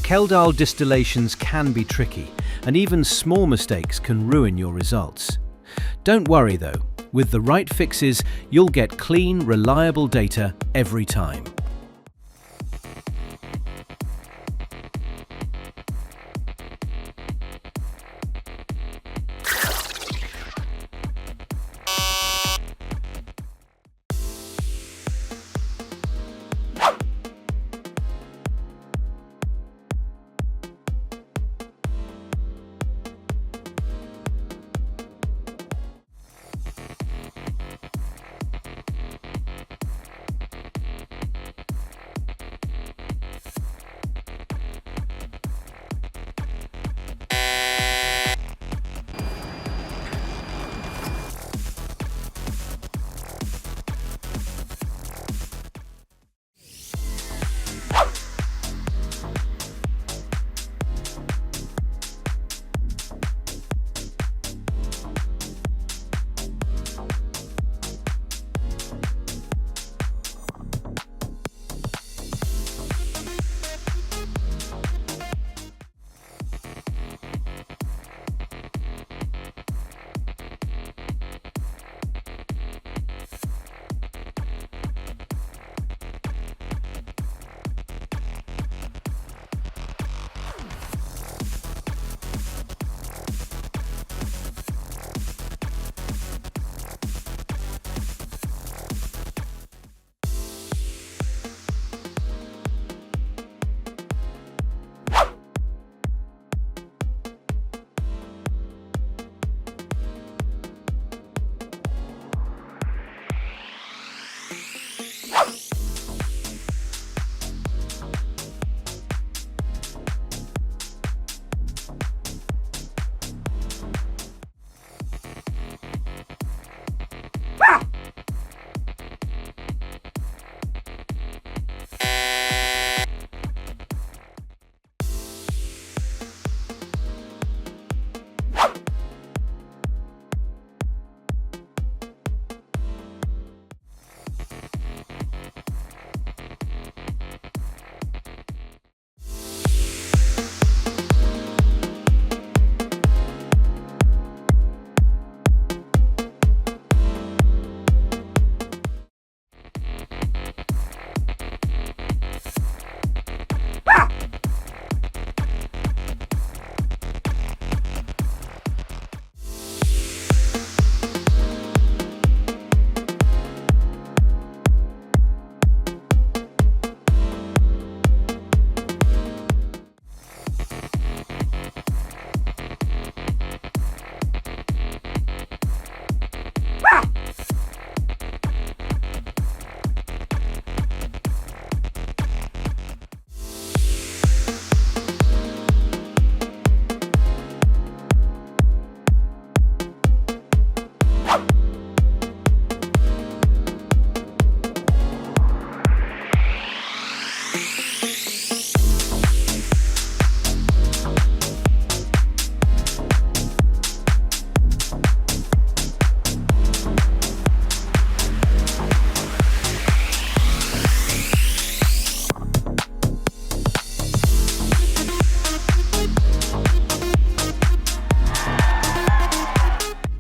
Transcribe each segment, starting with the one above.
Kjeldahl distillations can be tricky, and even small mistakes can ruin your results. Don't worry though, with the right fixes, you'll get clean, reliable data every time.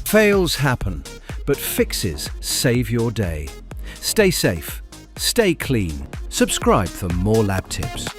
Fails happen, but fixes save your day. Stay safe, stay clean. Subscribe for more lab tips.